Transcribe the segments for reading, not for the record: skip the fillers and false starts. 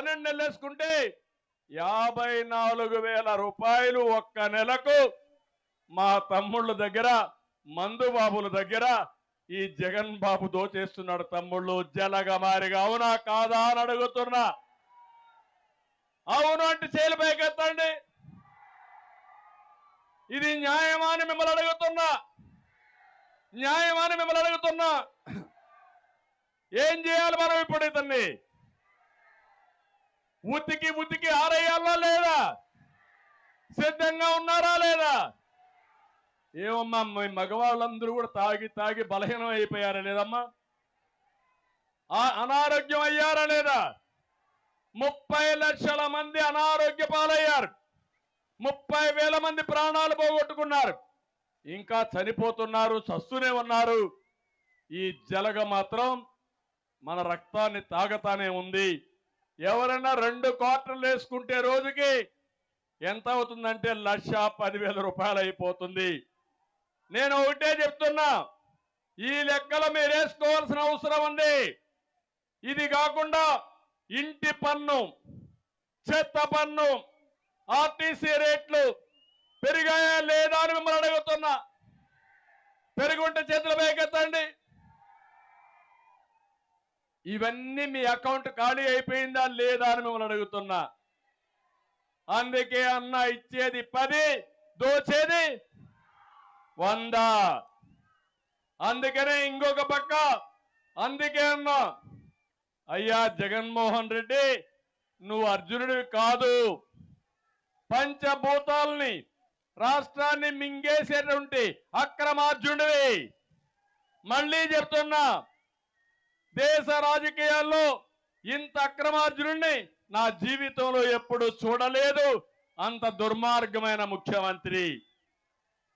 12 నెలలు వేసుకుంటే 54,000 రూపాయలు ఒక్క నెలకు మా తమ్ముళ్ళ దగ్గర, మందుబాబుల దగ్గర ఈ జగన్ బాబు దోచేస్తున్నాడు. తమ్ముళ్ళు జలగమారిగా అవునా కాదా అని అడుగుతున్నా. అవును అంటే చేలు పైకెత్తండి. ఇది న్యాయమాని మిమ్మల్ని అడుగుతున్నా. న్యాయమాని మిమ్మల్ని అడుగుతున్నా. ఏం చేయాలి మనం ఇప్పుడు? ఇతన్ని ఉతికి ఆరేయాలా లేదా? సిద్ధంగా ఉన్నారా లేదా? ఏమమ్మా మీ మగవాళ్ళందరూ కూడా తాగి బలహీనం అయిపోయారా లేదమ్మా? అనారోగ్యం అయ్యారా లేదా? 30 లక్షల మంది అనారోగ్య పాలయ్యారు. 30,000 మంది ప్రాణాలు పోగొట్టుకున్నారు. ఇంకా చనిపోతున్నారు, చస్తూనే ఉన్నారు. ఈ జలగ మాత్రం మన రక్తాన్ని తాగతానే ఉంది. ఎవరైనా 2 క్వార్టర్లు వేసుకుంటే రోజుకి ఎంత అవుతుందంటే 1,10,000 రూపాయలు అయిపోతుంది. నేను ఒకటే చెప్తున్నా, ఈ లెక్కలు మీరు వేసుకోవాల్సిన అవసరం ఉంది. ఇది కాకుండా ఇంటి పన్ను, చెత్త పన్ను, ఆర్టీసీ రేట్లు పెరిగాయా లేదా అని మిమ్మల్ని అడుగుతున్నా. పెరుగుంటే చేతులు పైకెత్తండి. ఇవన్నీ మీ అకౌంట్ ఖాళీ అయిపోయిందా లేదా అని మిమ్మల్ని అడుగుతున్నా. అందుకే అన్న ఇచ్చేది 10, దోచేది 100. అందుకనే ఇంకొక పక్క అందుకే అన్నా, అయ్యా జగన్మోహన్ రెడ్డి, నువ్వు అర్జునుడివి కాదు. పంచభూతాల్ని, రాష్ట్రాన్ని మింగేసేటువంటి అక్రమార్జునుడివి. మళ్ళీ చెప్తున్నా, దేశ రాజకీయాల్లో ఇంత అక్రమార్జునుడిని నా జీవితంలో ఎప్పుడు చూడలేదు. అంత దుర్మార్గమైన ముఖ్యమంత్రి.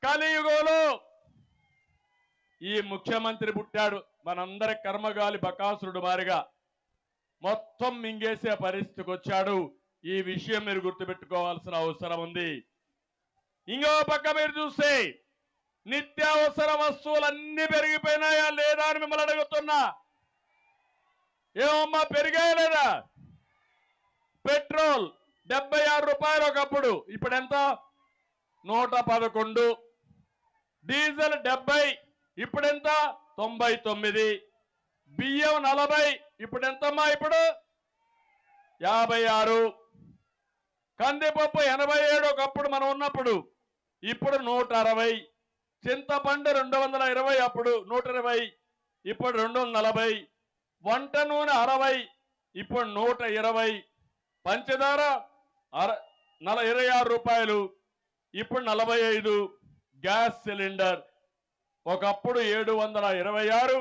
కలియుగంలో ఈ ముఖ్యమంత్రి పుట్టాడు. మనందరి కర్మగాలి బకాసురుడు మారిగా మొత్తం మింగేసే పరిస్థితికి వచ్చాడు. ఈ విషయం మీరు గుర్తుపెట్టుకోవాల్సిన అవసరం ఉంది. ఇంకో పక్క మీరు చూస్తే నిత్యావసర వస్తువులన్నీ పెరిగిపోయినాయా లేదా అని మిమ్మల్ని అడుగుతున్నా. ఏమమ్మా పెరిగాయా లేదా? పెట్రోల్ 76 రూపాయలు ఒకప్పుడు, ఇప్పుడు ఎంత? 111. డీజిల్ 70, ఇప్పుడెంత? 99. బియ్యం 40, ఇప్పుడు ఎంతమ్మా? ఇప్పుడు 56. కందిపప్పు 87 ఒకప్పుడు మనం ఉన్నప్పుడు, ఇప్పుడు 160. చింతపండు 220, అప్పుడు 120, ఇప్పుడు 240. వంట నూనె 60, ఇప్పుడు 120. పంచదార 26 రూపాయలు, ఇప్పుడు 45. గ్యాస్ సిలిండర్ ఒకప్పుడు 726,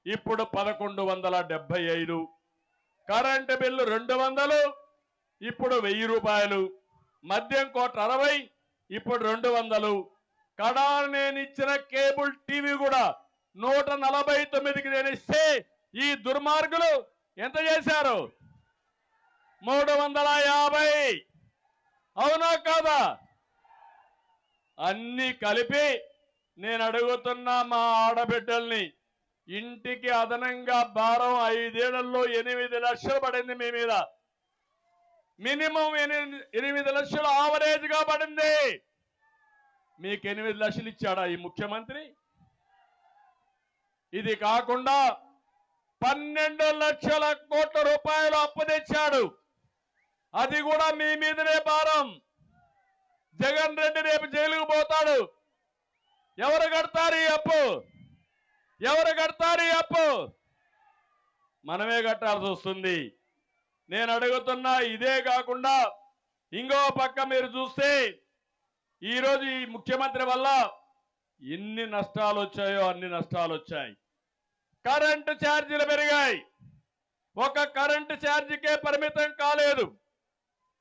ఇప్పుడు 1175. కరెంటు బిల్లు 200, ఇప్పుడు 1000 రూపాయలు. మద్యం కోట 60, ఇప్పుడు 200. కడా నేను ఇచ్చిన కేబుల్ టీవీ కూడా 149కి నేను ఇస్తే ఈ దుర్మార్గులు ఎంత చేశారు? 350. అవునా కాదా? అన్ని కలిపి నేను అడుగుతున్నా మా ఆడబిడ్డల్ని, ఇంటికి అదనంగా భారం 5 ఏళ్లలో 8 లక్షలు పడింది మీ మీద. మినిమం 8 లక్షలు ఆవరేజ్ గా పడింది. మీకు 8 లక్షలు ఇచ్చాడా ఈ ముఖ్యమంత్రి? ఇది కాకుండా 12 లక్షల కోట్ల రూపాయలు అప్పు తెచ్చాడు. అది కూడా మీ మీదనే భారం. జగన్ రెడ్డి రేపు జైలుకు పోతాడు. ఎవరు కడతారు ఈ అప్పు? ఎవరు కడతారు ఈ అప్పు? మనమే కట్టాల్సి వస్తుంది. నేను అడుగుతున్నా. ఇదే కాకుండా ఇంకో పక్క మీరు చూస్తే ఈరోజు ఈ ముఖ్యమంత్రి వల్ల ఎన్ని నష్టాలు వచ్చాయో అన్ని నష్టాలు వచ్చాయి. కరెంటు ఛార్జీలు పెరిగాయి. ఒక కరెంటు ఛార్జీకే పరిమితం కాలేదు.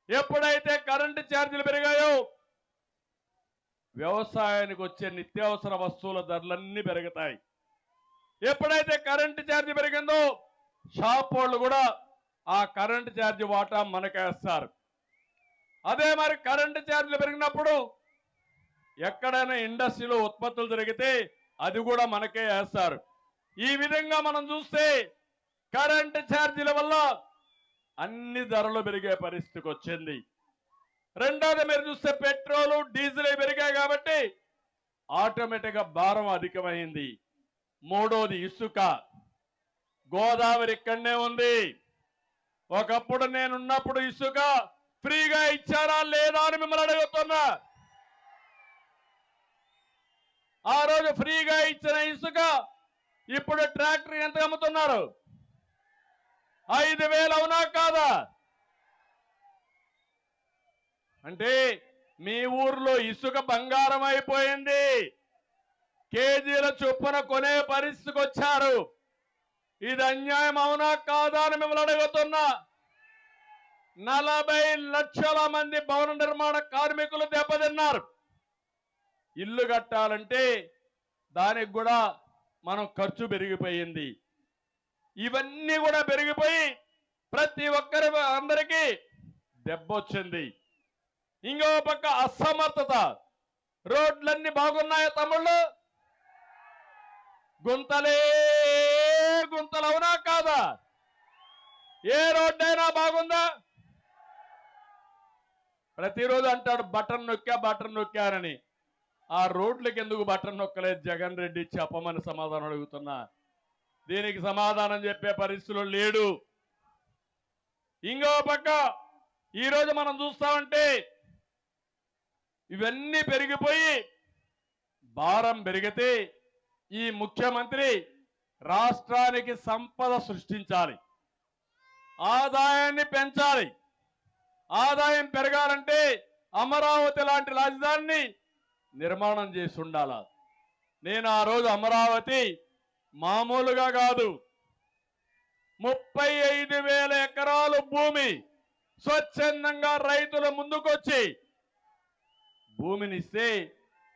ఎప్పుడైతే కరెంటు ఛార్జీలు పెరిగాయో వ్యవసాయానికి వచ్చే నిత్యావసర వస్తువుల ధరలన్నీ పెరుగుతాయి. ఎప్పుడైతే కరెంటు ఛార్జీ పెరిగిందో షాప్ వాళ్ళు కూడా ఆ కరెంటు ఛార్జీ వాటా మనకేస్తారు. అదే మరి కరెంటు ఛార్జీలు పెరిగినప్పుడు ఎక్కడైనా ఇండస్ట్రీలో ఉత్పత్తులు జరిగితే అది కూడా మనకే వేస్తారు. ఈ విధంగా మనం చూస్తే కరెంటు ఛార్జీల వల్ల అన్ని ధరలు పెరిగే పరిస్థితికి వచ్చింది. రెండోది మీరు చూస్తే పెట్రోలు డీజిల్ పెరిగాయి కాబట్టి ఆటోమేటిక్గా భారం అధికమైంది. మూడోది ఇసుక. గోదావరి ఇక్కడనే ఉంది. ఒకప్పుడు నేనున్నప్పుడు ఇసుక ఫ్రీగా ఇచ్చారా లేదా అని మిమ్మల్ని అడుగుతున్నా. ఆ రోజు ఫ్రీగా ఇచ్చిన ఇసుక ఇప్పుడు ట్రాక్టర్ ఎంత అమ్ముతున్నారు? 5,000 అవునా కాదా? అంటే మీ ఊర్లో ఇసుక బంగారం అయిపోయింది. కేజీల చొప్పున కొనే పరిస్థితికి వచ్చారు. ఇది అన్యాయం అవునా కాదా అని మిమ్మల్ని అడుగుతున్నా. 40 లక్షల మంది భవన నిర్మాణ కార్మికులు దెబ్బతిన్నారు. ఇల్లు కట్టాలంటే దానికి కూడా మనం ఖర్చు పెరిగిపోయింది. ఇవన్నీ కూడా పెరిగిపోయి ప్రతి ఒక్కరి అందరికీ దెబ్బొచ్చింది. ఇంకో పక్క అసమర్థత. రోడ్లన్నీ బాగున్నాయా తమ్ముళ్ళు? గుంతలే గుంతలు అవునా కాదా? ఏ రోడ్డైనా బాగుందా? ప్రతిరోజు అంటాడు బటన్ నొక్కానని. ఆ రోడ్లకి ఎందుకు బటన్ నొక్కలేదు జగన్ రెడ్డి? చెప్పమని సమాధానం అడుగుతున్నా. దీనికి సమాధానం చెప్పే పరిస్థితులు లేడు. ఇంకో పక్క ఈరోజు మనం చూస్తామంటే ఇవన్నీ పెరిగిపోయి భారం పెరిగితే ఈ ముఖ్యమంత్రి రాష్ట్రానికి సంపద సృష్టించాలి, ఆదాయాన్ని పెంచాలి. ఆదాయం పెరగాలంటే అమరావతి లాంటి రాజధానిని నిర్మాణం చేసి ఉండాల. నేను ఆ రోజు అమరావతి మామూలుగా కాదు, 35,000 ఎకరాలు భూమి స్వచ్ఛందంగా రైతుల ముందుకొచ్చి భూమినిస్తే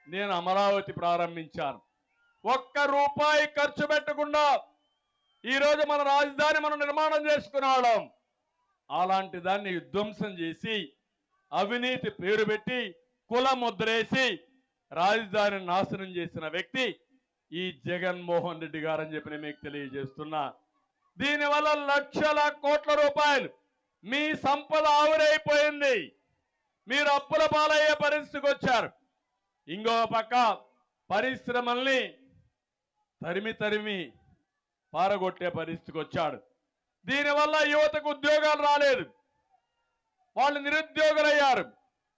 నేను అమరావతి ప్రారంభించాను. ₹1 ఖర్చు పెట్టకుండా ఈరోజు మన రాజధాని మనం నిర్మాణం చేసుకున్నాం. అలాంటి దాన్ని విధ్వంసం చేసి అవినీతి పేరు పెట్టి కుల ముద్రేసి రాజధాని నాశనం చేసిన వ్యక్తి ఈ జగన్మోహన్ రెడ్డి గారని చెప్పి మీకు తెలియజేస్తున్నా. దీనివల్ల లక్షల కోట్ల రూపాయలు మీ సంపద ఆవిరైపోయింది. మీరు అప్పుల పాలయ్యే పరిస్థితికి వచ్చారు. ఇంకో పక్క పరిశ్రమల్ని తరిమి పారగొట్టే పరిస్థితికి వచ్చాడు. దీనివల్ల యువతకు ఉద్యోగాలు రాలేదు, వాళ్ళు నిరుద్యోగులయ్యారు,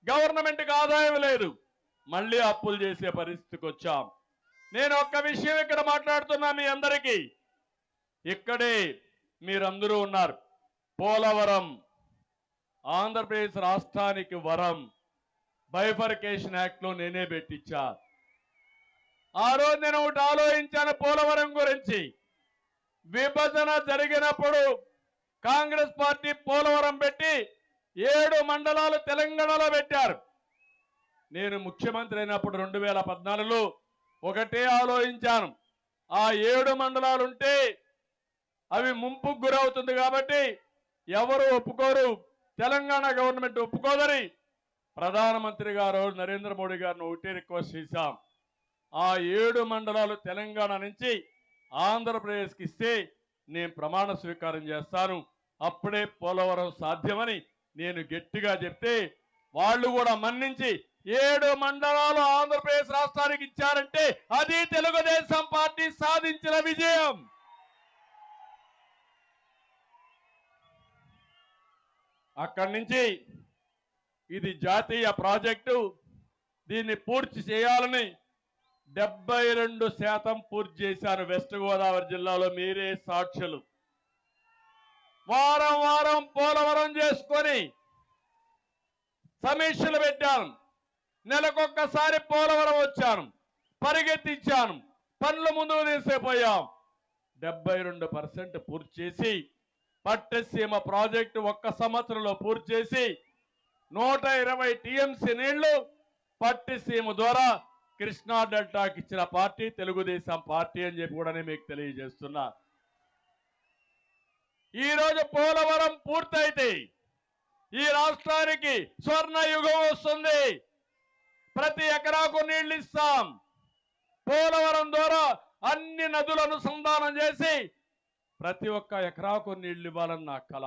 గవర్నమెంట్కి ఆదాయం లేదు, మళ్ళీ అప్పులు చేసే పరిస్థితికి వచ్చాం. నేను ఒక్క విషయం ఇక్కడ మాట్లాడుతున్నా మీ అందరికీ. ఇక్కడే మీరందరూ ఉన్నారు. పోలవరం ఆంధ్రప్రదేశ్ రాష్ట్రానికి వరం. బైఫర్కేషన్ యాక్ట్ లో నేనే పెట్టించా. ఆ రోజు నేను ఒకటి ఆలోచించాను పోలవరం గురించి. విభజన జరిగినప్పుడు కాంగ్రెస్ పార్టీ పోలవరం పెట్టి 7 మండలాలు తెలంగాణలో పెట్టారు. నేను ముఖ్యమంత్రి అయినప్పుడు 2014లో ఒకటే ఆలోచించాను, ఆ 7 మండలాలుంటే అవి ముంపుకు గురవుతుంది కాబట్టి ఎవరు ఒప్పుకోరు, తెలంగాణ గవర్నమెంట్ ఒప్పుకోదని ప్రధానమంత్రి గారు నరేంద్ర మోడీ గారిని ఒకటే రిక్వెస్ట్ చేశాం. ఆ 7 మండలాలు తెలంగాణ నుంచి ఆంధ్రప్రదేశ్కి ఇస్తే నేను ప్రమాణ స్వీకారం చేస్తాను, అప్పుడే పోలవరం సాధ్యమని నేను గట్టిగా చెప్తే వాళ్ళు కూడా మన్నించి 7 మండలాలు ఆంధ్రప్రదేశ్ రాష్ట్రానికి ఇచ్చారంటే అది తెలుగుదేశం పార్టీ సాధించిన విజయం. అక్కడి నుంచి ఇది జాతీయ ప్రాజెక్టు, దీన్ని పూర్తి చేయాలని 72% పూర్తి చేశారు. వెస్ట్ గోదావరి జిల్లాలో మీరే సాక్షులు. వారం వారం పోలవరం చేసుకొని సమీక్షలు పెట్టాను. నెలకొక్కసారి పోలవరం వచ్చాను, పరిగెత్తించాను, పనులు ముందుకు తీసేపోయాం. 72% పూర్తి చేసి పట్టసీమ ప్రాజెక్టు 1 సంవత్సరంలో పూర్తి చేసి 120 టీఎంసీ నీళ్లు పట్టిసీమ ద్వారా కృష్ణా డెల్టాకి ఇచ్చిన పార్టీ తెలుగుదేశం పార్టీ అని చెప్పి కూడా మీకు తెలియజేస్తున్నా. ఈ రోజు పోలవరం పూర్తయితే ఈ రాష్ట్రానికి స్వర్ణ యుగం వస్తుంది. ప్రతి ఎకరాకు నీళ్లు ఇస్తాం. పోలవరం ద్వారా అన్ని నదులను అనుసంధానం చేసి ప్రతి ఒక్క ఎకరాకు నీళ్లు ఇవ్వాలని నా కల.